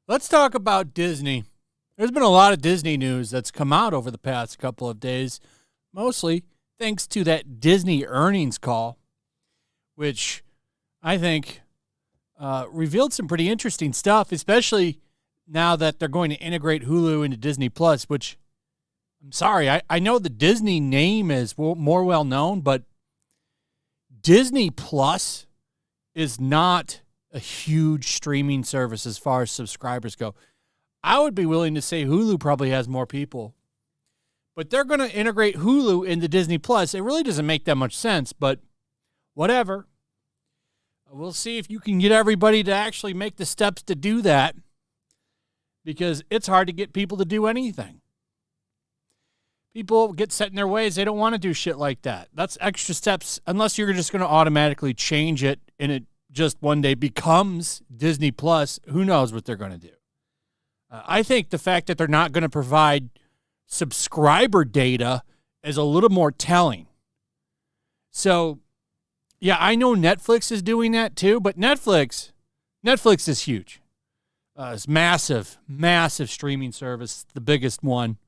Let's talk about Disney. There's been a lot of Disney news that's come out over the past couple of days, mostly thanks to that Disney earnings call, which I think revealed some pretty interesting stuff, especially now that they're going to integrate Hulu into Disney Plus, which, I'm sorry, I know the Disney name is more well known, but Disney Plus is not a huge streaming service as far as subscribers go. I would be willing to say Hulu probably has more people, but they're going to integrate Hulu into Disney Plus. It really doesn't make that much sense, but whatever. We'll see if you can get everybody to actually make the steps to do that, because it's hard to get people to do anything. People get set in their ways. They don't want to do shit like that. That's extra steps, unless you're just going to automatically change it and it just one day becomes Disney Plus. Who knows what they're going to do? I think the fact that they're not going to provide subscriber data is a little more telling. So, yeah, I know Netflix is doing that too, but Netflix is huge. It's massive streaming service, the biggest one.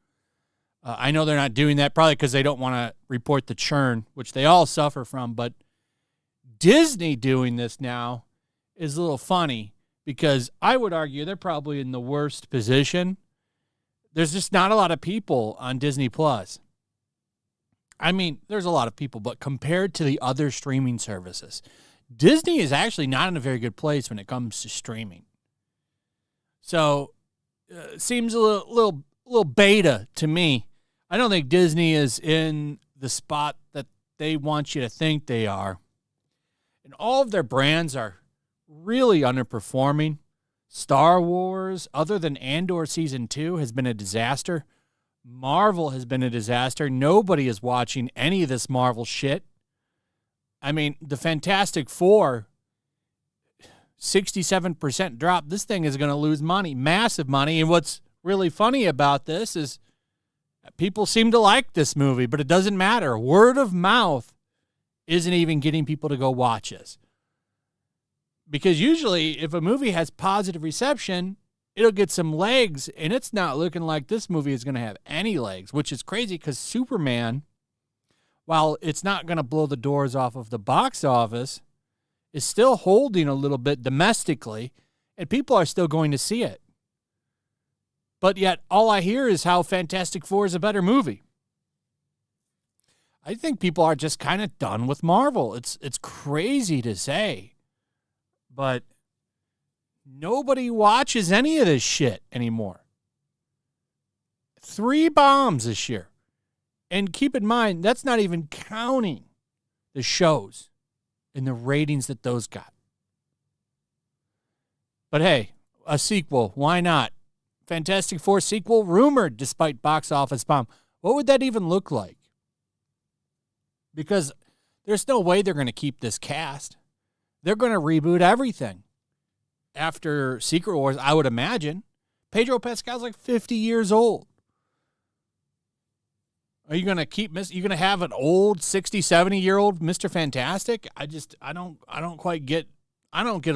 I know they're not doing that probably because they don't want to report the churn, which they all suffer from, but Disney doing this now is a little funny because I would argue they're probably in the worst position. There's just not a lot of people on Disney Plus. I mean, there's a lot of people, but compared to the other streaming services, Disney is actually not in a very good place when it comes to streaming. So, it seems a little beta to me. I don't think Disney is in the spot that they want you to think they are. And all of their brands are really underperforming. Star Wars, other than Andor Season 2, has been a disaster. Marvel has been a disaster. Nobody is watching any of this Marvel shit. I mean, the Fantastic Four, 67% drop. This thing is going to lose money, massive money. And what's really funny about this is people seem to like this movie, but it doesn't matter. Word of mouth isn't even getting people to go watch this. Because usually if a movie has positive reception, it'll get some legs, and it's not looking like this movie is going to have any legs, which is crazy because Superman, while it's not going to blow the doors off of the box office, is still holding a little bit domestically, and people are still going to see it. But yet all I hear is how Fantastic Four is a better movie. I think people are just kind of done with Marvel. It's crazy to say, but nobody watches any of this shit anymore. 3 bombs this year. And keep in mind, that's not even counting the shows and the ratings that those got. But hey, a sequel, why not? Fantastic Four sequel rumored despite box office bomb. What would that even look like? Because there's no way they're going to keep this cast. They're going to reboot everything. After Secret Wars, I would imagine. Pedro Pascal's like 50 years old. Are you going to you're going to have an old 60, 70-year-old Mr. Fantastic? I don't get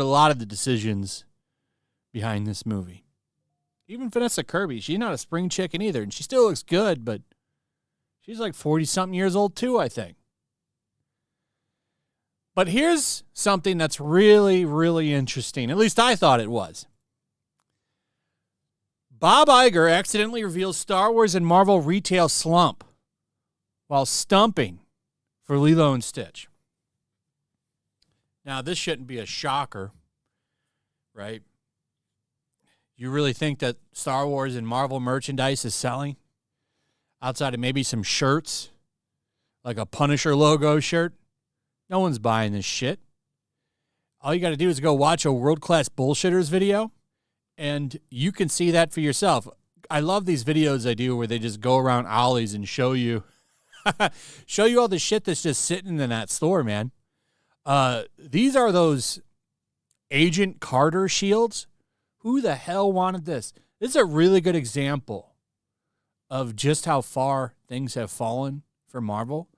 a lot of the decisions behind this movie. Even Vanessa Kirby, she's not a spring chicken either, and she still looks good, but she's like 40-something years old too, I think. But here's something that's really, really interesting. At least I thought it was. Bob Iger accidentally reveals Star Wars and Marvel retail slump while stumping for Lilo and Stitch. Now, this shouldn't be a shocker, right? You really think that Star Wars and Marvel merchandise is selling? Outside of maybe some shirts, like a Punisher logo shirt? No one's buying this shit. All you got to do is go watch a World-Class Bullshitters video, and you can see that for yourself. I love these videos I do where they just go around Ollie's and show you all the shit that's just sitting in that store, man. These are those Agent Carter shields. Who the hell wanted this? This is a really good example of just how far things have fallen for Marvel.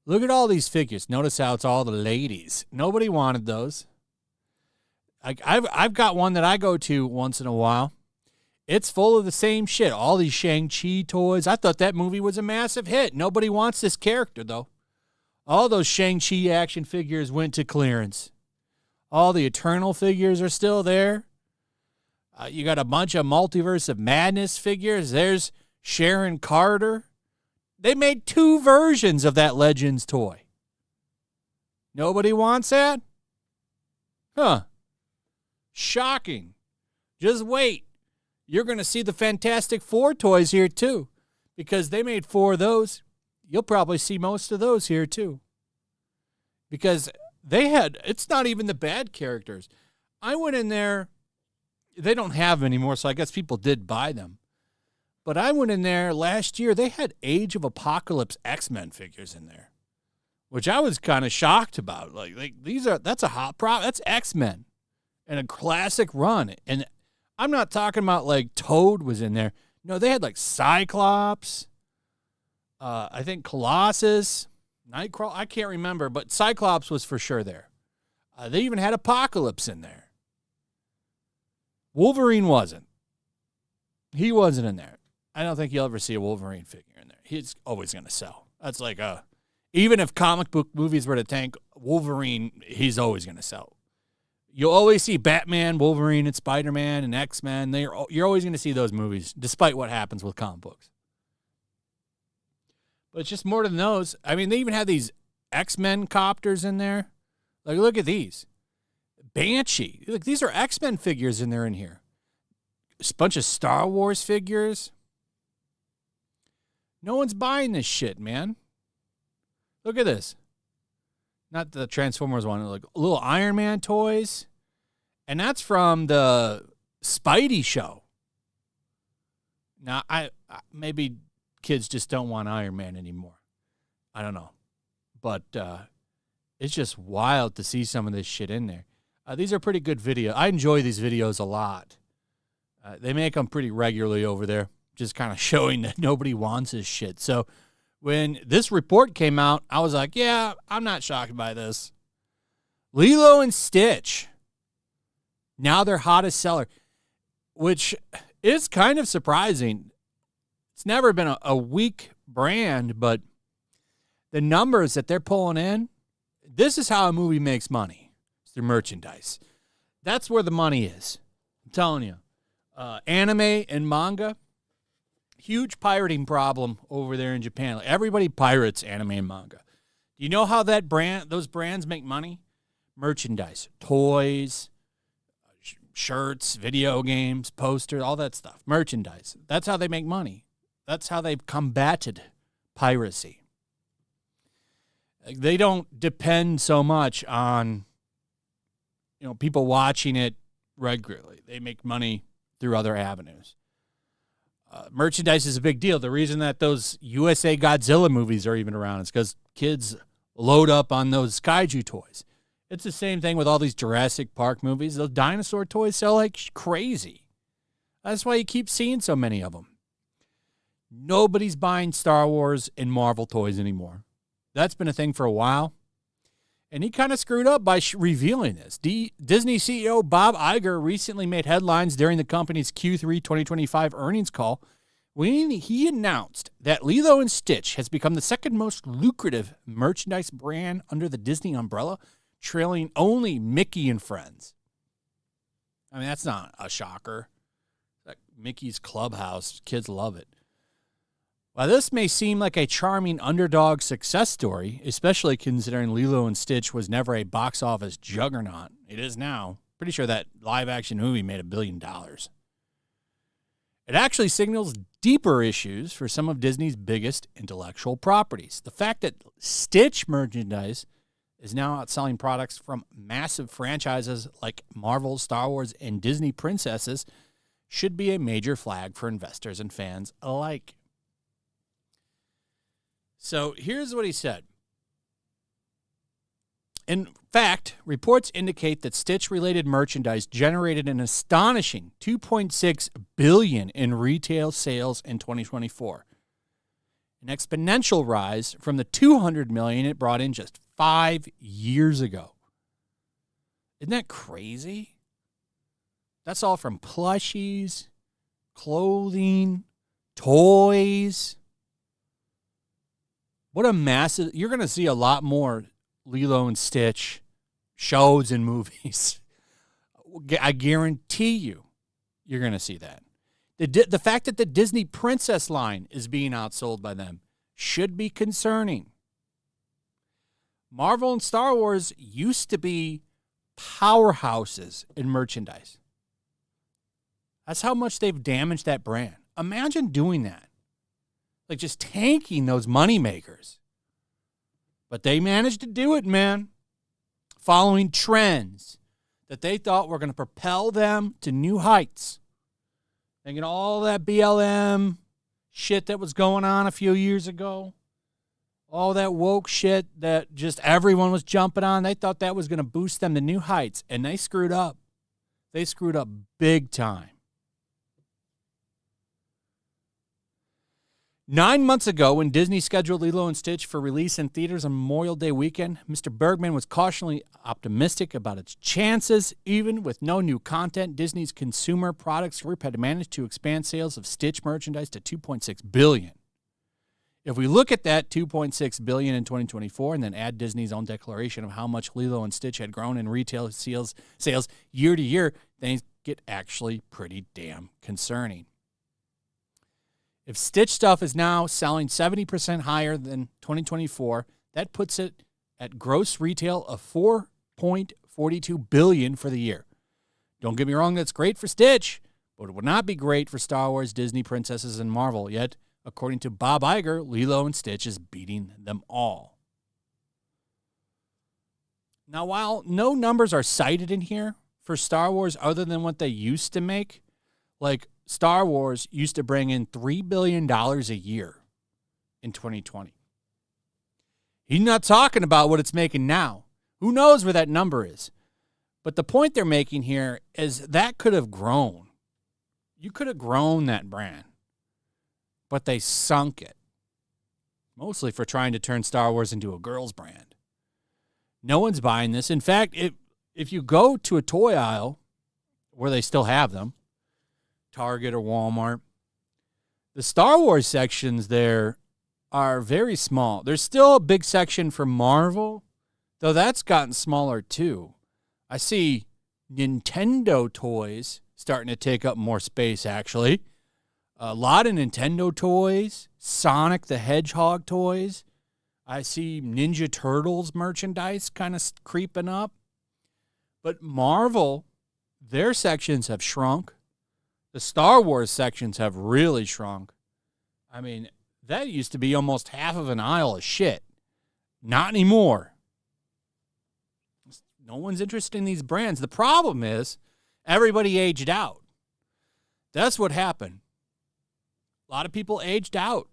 Look at all these figures. Notice how it's all the ladies. Nobody wanted those. I've got one that I go to once in a while. It's full of the same shit. All these Shang-Chi toys. I thought that movie was a massive hit. Nobody wants this character, though. All those Shang-Chi action figures went to clearance. All the Eternal figures are still there. You got a bunch of Multiverse of Madness figures. There's Sharon Carter. They made 2 versions of that Legends toy. Nobody wants that? Huh. Shocking. Just wait. You're going to see the Fantastic Four toys here, too, because they made 4 of those. You'll probably see most of those here, too, because it's not even the bad characters. I went in there. They don't have them anymore, so I guess people did buy them. But I went in there last year. They had Age of Apocalypse X-Men figures in there, which I was kind of shocked about. Like that's a hot prop. That's X-Men and a classic run. And I'm not talking about like Toad was in there. No, they had like Cyclops, I think Colossus, Nightcrawler. I can't remember, but Cyclops was for sure there. They even had Apocalypse in there. Wolverine wasn't. He wasn't in there. I don't think you'll ever see a Wolverine figure in there. He's always going to sell. That's like even if comic book movies were to tank, Wolverine, he's always going to sell. You'll always see Batman, Wolverine, and Spider-Man, and X-Men. You're always going to see those movies, despite what happens with comic books. But it's just more than those. I mean, they even have these X-Men copters in there. Like, look at these. Banshee. Look, these are X-Men figures in here. A bunch of Star Wars figures. No one's buying this shit, man. Look at this. Not the Transformers one. Like little Iron Man toys. And that's from the Spidey show. Now, I maybe kids just don't want Iron Man anymore. I don't know. But it's just wild to see some of this shit in there. These are pretty good videos. I enjoy these videos a lot. They make them pretty regularly over there, just kind of showing that nobody wants this shit. So when this report came out, I was like, yeah, I'm not shocked by this. Lilo and Stitch. Now their hottest seller, which is kind of surprising. It's never been a weak brand, but the numbers that they're pulling in, this is how a movie makes money. Through merchandise. That's where the money is. I'm telling you. Anime and manga, huge pirating problem over there in Japan. Like everybody pirates anime and manga. Do you know how those brands make money? Merchandise, toys, shirts, video games, posters, all that stuff. Merchandise. That's how they make money. That's how they've combated piracy. They don't depend so much on people watching it regularly. They make money through other avenues. Merchandise is a big deal. The reason that those USA Godzilla movies are even around is because kids load up on those kaiju toys. It's the same thing with all these Jurassic Park movies. Those dinosaur toys sell like crazy. That's why you keep seeing so many of them. Nobody's buying Star Wars and Marvel toys anymore. That's been a thing for a while. And he kind of screwed up by revealing this. Disney CEO Bob Iger recently made headlines during the company's Q3 2025 earnings call when he announced that Lilo and Stitch has become the second most lucrative merchandise brand under the Disney umbrella, trailing only Mickey and Friends. I mean, that's not a shocker. Like Mickey's Clubhouse, kids love it. While this may seem like a charming underdog success story, especially considering Lilo and Stitch was never a box office juggernaut, it is now. Pretty sure that live-action movie made $1 billion. It actually signals deeper issues for some of Disney's biggest intellectual properties. The fact that Stitch merchandise is now outselling products from massive franchises like Marvel, Star Wars, and Disney princesses should be a major flag for investors and fans alike. So here's what he said. In fact, reports indicate that Stitch-related merchandise generated an astonishing $2.6 billion in retail sales in 2024. an exponential rise from the $200 million it brought in just 5 years ago. Isn't that crazy? That's all from plushies, clothing, toys. What a massive... You're going to see a lot more Lilo and Stitch shows and movies. I guarantee you're going to see that. The fact that the Disney Princess line is being outsold by them should be concerning. Marvel and Star Wars used to be powerhouses in merchandise. That's how much they've damaged that brand. Imagine doing that. Like just tanking those moneymakers. But they managed to do it, man. Following trends that they thought were going to propel them to new heights. Thinking all that BLM shit that was going on a few years ago. All that woke shit that just everyone was jumping on. They thought that was going to boost them to new heights. And they screwed up. They screwed up big time. 9 months ago, when Disney scheduled Lilo and Stitch for release in theaters on Memorial Day weekend, Mr. Bergman was cautiously optimistic about its chances. Even with no new content, Disney's consumer products group had managed to expand sales of Stitch merchandise to $2.6 billion. If we look at that $2.6 billion in 2024 and then add Disney's own declaration of how much Lilo and Stitch had grown in retail sales year to year, things get actually pretty damn concerning. If Stitch stuff is now selling 70% higher than 2024, that puts it at gross retail of $4.42 billion for the year. Don't get me wrong, that's great for Stitch, but it would not be great for Star Wars, Disney Princesses, and Marvel. Yet, according to Bob Iger, Lilo and Stitch is beating them all. Now, while no numbers are cited in here for Star Wars other than what they used to make, like Star Wars used to bring in $3 billion a year in 2020. He's not talking about what it's making now. Who knows where that number is? But the point they're making here is that could have grown. You could have grown that brand. But they sunk it. Mostly for trying to turn Star Wars into a girls brand. No one's buying this. In fact, if you go to a toy aisle where they still have them, Target or Walmart, the Star Wars sections there are very small. There's still a big section for Marvel, though that's gotten smaller too. I see Nintendo toys starting to take up more space, actually. A lot of Nintendo toys, Sonic the Hedgehog toys. I see Ninja Turtles merchandise kind of creeping up. But Marvel, their sections have shrunk. The Star Wars sections have really shrunk. I mean, that used to be almost half of an aisle of shit. Not anymore. No one's interested in these brands. The problem is everybody aged out. That's what happened. A lot of people aged out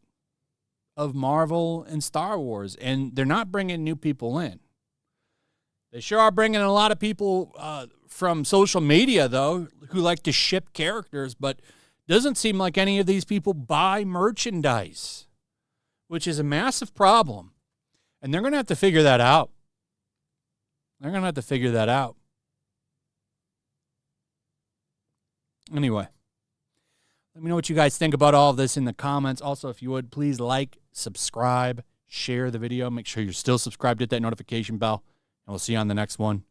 of Marvel and Star Wars, and they're not bringing new people in. They sure are bringing a lot of people from social media, though, who like to ship characters, but doesn't seem like any of these people buy merchandise, which is a massive problem. And they're going to have to figure that out. Anyway, let me know what you guys think about all of this in the comments. Also, if you would, please like, subscribe, share the video. Make sure you're still subscribed, hit that notification bell, and we'll see you on the next one.